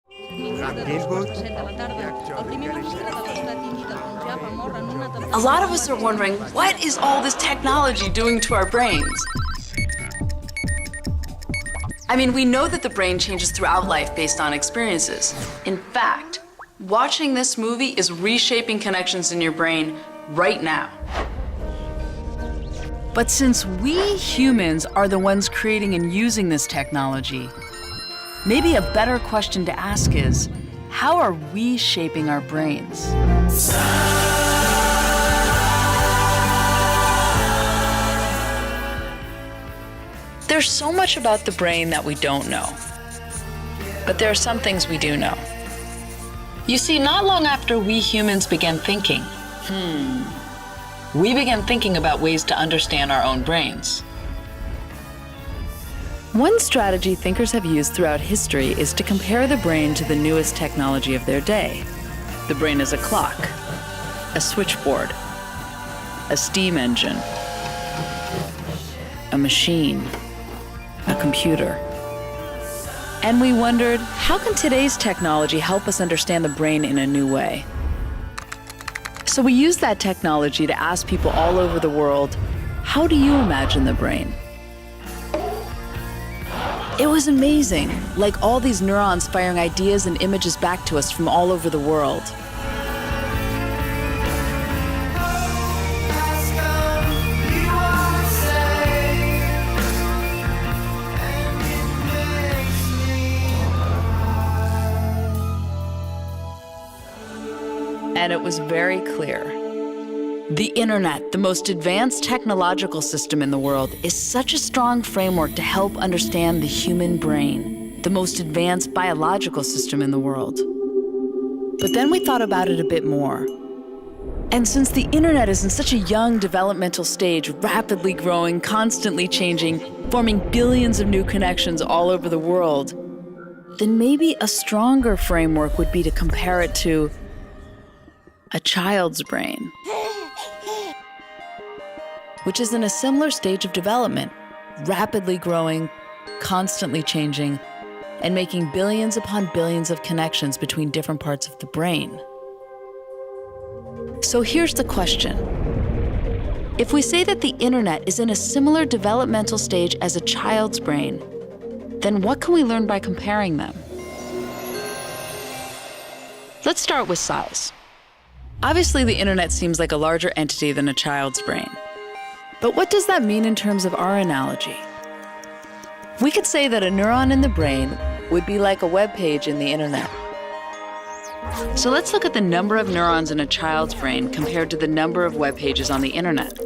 A lot of us are wondering, what is all this technology doing to our brains? I mean, we know that the brain changes throughout life based on experiences. In fact, watching this movie is reshaping connections in your brain right now. But since we humans are the ones creating and using this technology, maybe a better question to ask is, how are we shaping our brains? There's so much about the brain that we don't know. But there are some things we do know. You see, not long after we humans began thinking, we began thinking about ways to understand our own brains. One strategy thinkers have used throughout history is to compare the brain to the newest technology of their day. The brain is a clock, a switchboard, a steam engine, a machine, a computer. And we wondered, how can today's technology help us understand the brain in a new way? So we used that technology to ask people all over the world, how do you imagine the brain? It was amazing, like all these neurons firing ideas and images back to us from all over the world. And it was very clear. The internet, the most advanced technological system in the world, is such a strong framework to help understand the human brain, the most advanced biological system in the world. But then we thought about it a bit more. And since the internet is in such a young developmental stage, rapidly growing, constantly changing, forming billions of new connections all over the world, then maybe a stronger framework would be to compare it to a child's brain, which is in a similar stage of development, rapidly growing, constantly changing, and making billions upon billions of connections between different parts of the brain. So here's the question. If we say that the internet is in a similar developmental stage as a child's brain, then what can we learn by comparing them? Let's start with size. Obviously, the internet seems like a larger entity than a child's brain. But what does that mean in terms of our analogy? We could say that a neuron in the brain would be like a web page in the internet. So let's look at the number of neurons in a child's brain compared to the number of web pages on the internet.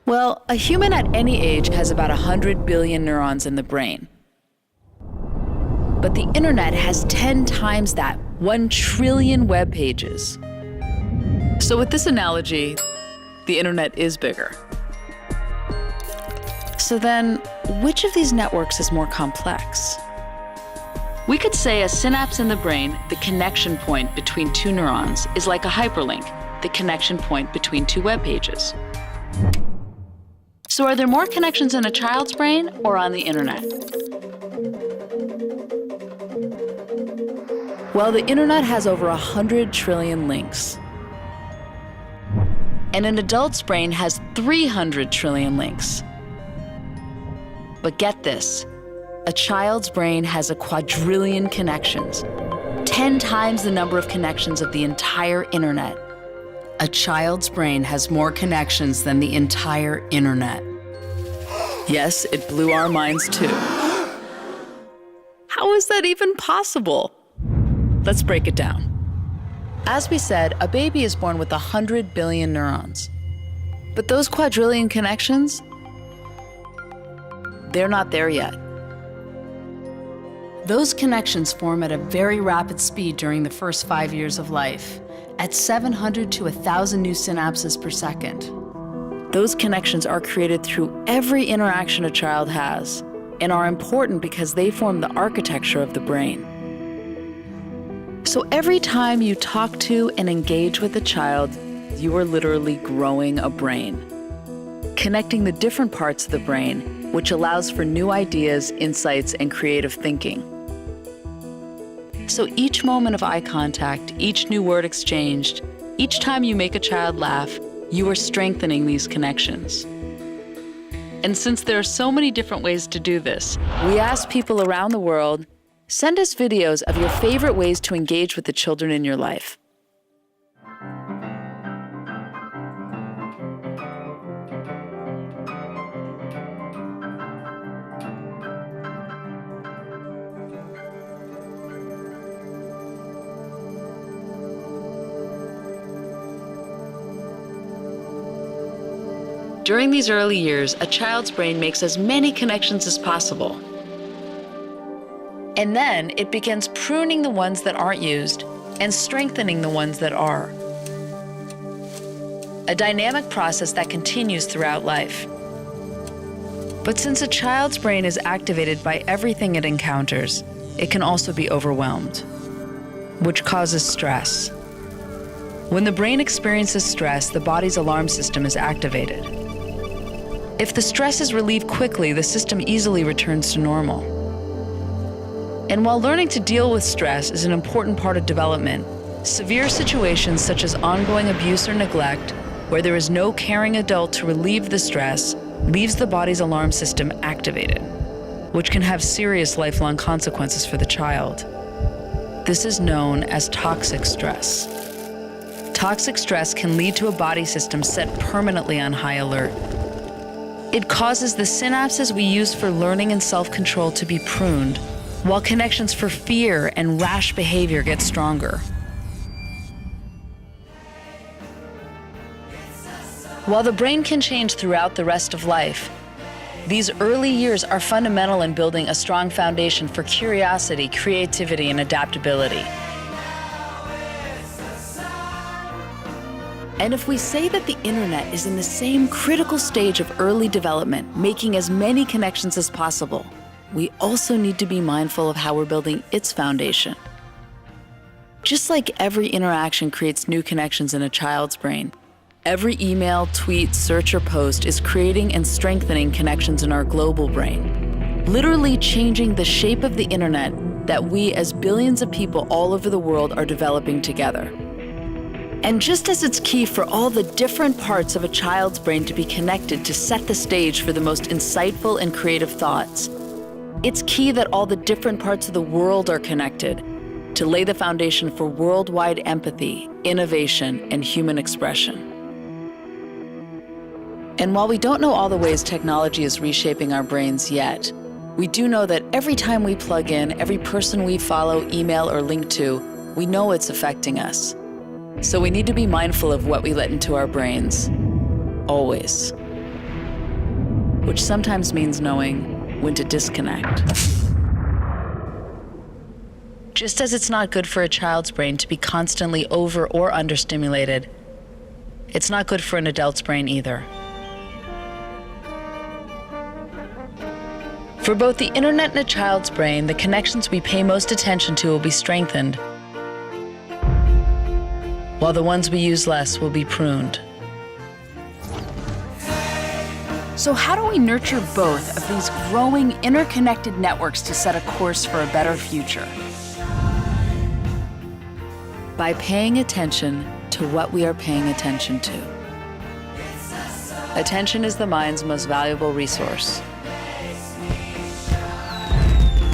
Well, a human at any age has about 100 billion neurons in the brain. But the internet has 10 times that, 1 trillion web pages. So with this analogy, the internet is bigger. So then, which of these networks is more complex? We could say a synapse in the brain, the connection point between two neurons, is like a hyperlink, the connection point between two web pages. So are there more connections in a child's brain or on the internet? Well, the internet has over 100 trillion links. And an adult's brain has 300 trillion links. But get this, a child's brain has a quadrillion connections, 10 times the number of connections of the entire internet. A child's brain has more connections than the entire internet. Yes, it blew our minds too. How is that even possible? Let's break it down. As we said, a baby is born with 100 billion neurons. But those quadrillion connections, they're not there yet. Those connections form at a very rapid speed during the first 5 years of life, at 700 to 1,000 new synapses per second. Those connections are created through every interaction a child has, and are important because they form the architecture of the brain. So every time you talk to and engage with a child, you are literally growing a brain, connecting the different parts of the brain, which allows for new ideas, insights, and creative thinking. So each moment of eye contact, each new word exchanged, each time you make a child laugh, you are strengthening these connections. And since there are so many different ways to do this, we ask people around the world, send us videos of your favorite ways to engage with the children in your life. During these early years, a child's brain makes as many connections as possible. And then it begins pruning the ones that aren't used and strengthening the ones that are. A dynamic process that continues throughout life. But since a child's brain is activated by everything it encounters, it can also be overwhelmed, which causes stress. When the brain experiences stress, the body's alarm system is activated. If the stress is relieved quickly, the system easily returns to normal. And while learning to deal with stress is an important part of development, severe situations such as ongoing abuse or neglect, where there is no caring adult to relieve the stress, leaves the body's alarm system activated, which can have serious lifelong consequences for the child. This is known as toxic stress. Toxic stress can lead to a body system set permanently on high alert. It causes the synapses we use for learning and self-control to be pruned, while connections for fear and rash behavior get stronger. While the brain can change throughout the rest of life, these early years are fundamental in building a strong foundation for curiosity, creativity, and adaptability. And if we say that the internet is in the same critical stage of early development, making as many connections as possible, we also need to be mindful of how we're building its foundation. Just like every interaction creates new connections in a child's brain, every email, tweet, search, or post is creating and strengthening connections in our global brain, literally changing the shape of the internet that we as billions of people all over the world are developing together. And just as it's key for all the different parts of a child's brain to be connected to set the stage for the most insightful and creative thoughts, it's key that all the different parts of the world are connected to lay the foundation for worldwide empathy, innovation, and human expression. And while we don't know all the ways technology is reshaping our brains yet, we do know that every time we plug in, every person we follow, email, or link to, we know it's affecting us. So we need to be mindful of what we let into our brains, always. Which sometimes means knowing when to disconnect. Just as it's not good for a child's brain to be constantly over or understimulated, it's not good for an adult's brain either. For both the internet and a child's brain, the connections we pay most attention to will be strengthened, while the ones we use less will be pruned. So how do we nurture both of these growing interconnected networks to set a course for a better future? By paying attention to what we are paying attention to. Attention is the mind's most valuable resource.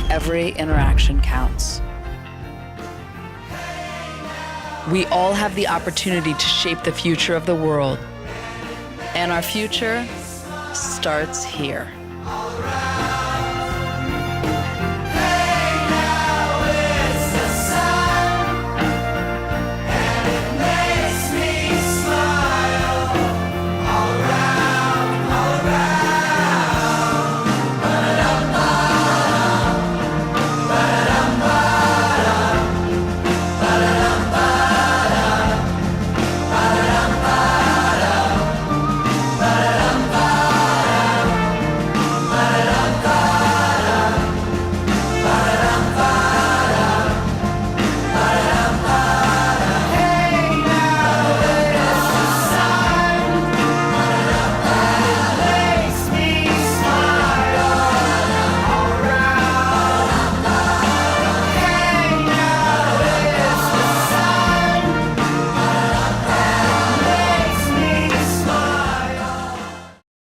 Every interaction counts. We all have the opportunity to shape the future of the world. And our future starts here.